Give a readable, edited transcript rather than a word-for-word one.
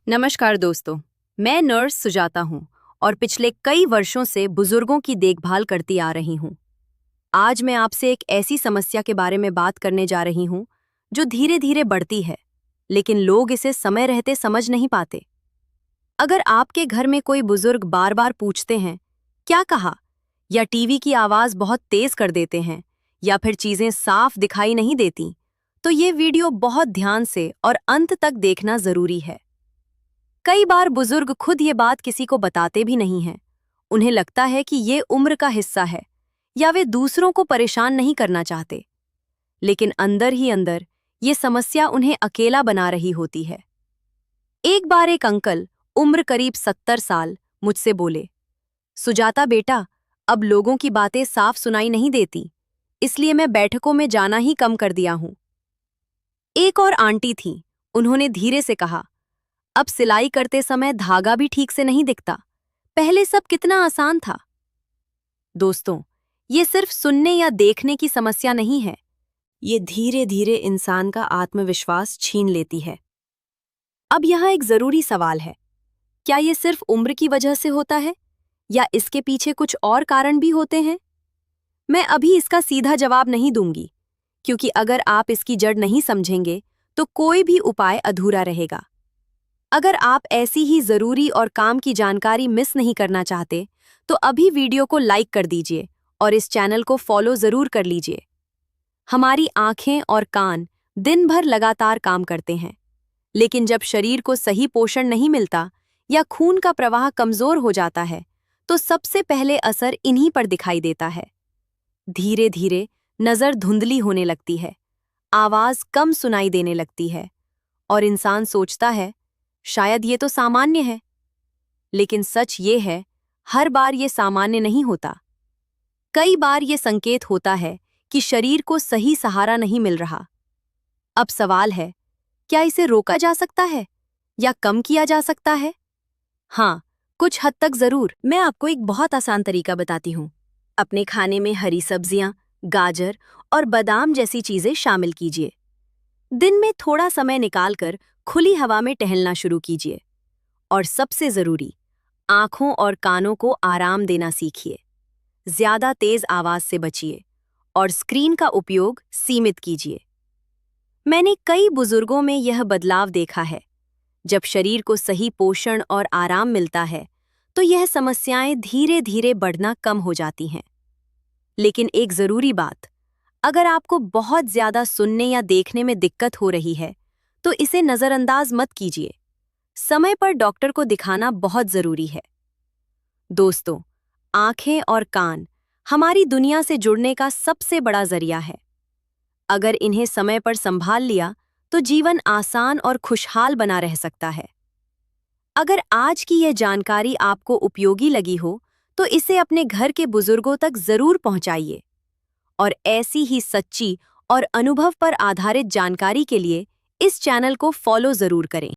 नमस्कार दोस्तों, मैं नर्स सुजाता हूँ और पिछले कई वर्षों से बुजुर्गों की देखभाल करती आ रही हूँ। आज मैं आपसे एक ऐसी समस्या के बारे में बात करने जा रही हूँ जो धीरे धीरे बढ़ती है, लेकिन लोग इसे समय रहते समझ नहीं पाते। अगर आपके घर में कोई बुजुर्ग बार बार पूछते हैं, क्या कहा, या टीवी की आवाज़ बहुत तेज कर देते हैं, या फिर चीज़ें साफ दिखाई नहीं देती, तो ये वीडियो बहुत ध्यान से और अंत तक देखना ज़रूरी है। कई बार बुजुर्ग खुद ये बात किसी को बताते भी नहीं हैं। उन्हें लगता है कि ये उम्र का हिस्सा है या वे दूसरों को परेशान नहीं करना चाहते, लेकिन अंदर ही अंदर ये समस्या उन्हें अकेला बना रही होती है। एक बार एक अंकल, उम्र करीब 70 साल, मुझसे बोले, सुजाता बेटा, अब लोगों की बातें साफ सुनाई नहीं देती, इसलिए मैं बैठकों में जाना ही कम कर दिया हूं। एक और आंटी थीं, उन्होंने धीरे से कहा, अब सिलाई करते समय धागा भी ठीक से नहीं दिखता, पहले सब कितना आसान था। दोस्तों, ये सिर्फ सुनने या देखने की समस्या नहीं है, ये धीरे धीरे इंसान का आत्मविश्वास छीन लेती है। अब यहाँ एक जरूरी सवाल है, क्या ये सिर्फ उम्र की वजह से होता है या इसके पीछे कुछ और कारण भी होते हैं? मैं अभी इसका सीधा जवाब नहीं दूंगी, क्योंकि अगर आप इसकी जड़ नहीं समझेंगे तो कोई भी उपाय अधूरा रहेगा। अगर आप ऐसी ही जरूरी और काम की जानकारी मिस नहीं करना चाहते, तो अभी वीडियो को लाइक कर दीजिए और इस चैनल को फॉलो जरूर कर लीजिए। हमारी आंखें और कान दिन भर लगातार काम करते हैं, लेकिन जब शरीर को सही पोषण नहीं मिलता या खून का प्रवाह कमजोर हो जाता है, तो सबसे पहले असर इन्हीं पर दिखाई देता है। धीरे धीरे नजर धुंधली होने लगती है, आवाज कम सुनाई देने लगती है और इंसान सोचता है, शायद ये तो सामान्य है। लेकिन सच ये है, हर बार ये सामान्य नहीं होता। कई बार ये संकेत होता है कि शरीर को सही सहारा नहीं मिल रहा। अब सवाल है, क्या इसे रोका जा सकता है या कम किया जा सकता है? हाँ, कुछ हद तक जरूर। मैं आपको एक बहुत आसान तरीका बताती हूँ। अपने खाने में हरी सब्जियां, गाजर और बादाम जैसी चीजें शामिल कीजिए। दिन में थोड़ा समय निकालकर खुली हवा में टहलना शुरू कीजिए। और सबसे जरूरी, आंखों और कानों को आराम देना सीखिए। ज्यादा तेज आवाज से बचिए और स्क्रीन का उपयोग सीमित कीजिए। मैंने कई बुजुर्गों में यह बदलाव देखा है। जब शरीर को सही पोषण और आराम मिलता है, तो यह समस्याएं धीरे धीरे बढ़ना कम हो जाती हैं। लेकिन एक जरूरी बात, अगर आपको बहुत ज्यादा सुनने या देखने में दिक्कत हो रही है, तो इसे नजरअंदाज मत कीजिए। समय पर डॉक्टर को दिखाना बहुत जरूरी है। दोस्तों, आंखें और कान हमारी दुनिया से जुड़ने का सबसे बड़ा जरिया है। अगर इन्हें समय पर संभाल लिया, तो जीवन आसान और खुशहाल बना रह सकता है। अगर आज की यह जानकारी आपको उपयोगी लगी हो, तो इसे अपने घर के बुजुर्गों तक जरूर पहुंचाइए। और ऐसी ही सच्ची और अनुभव पर आधारित जानकारी के लिए इस चैनल को फॉलो जरूर करें।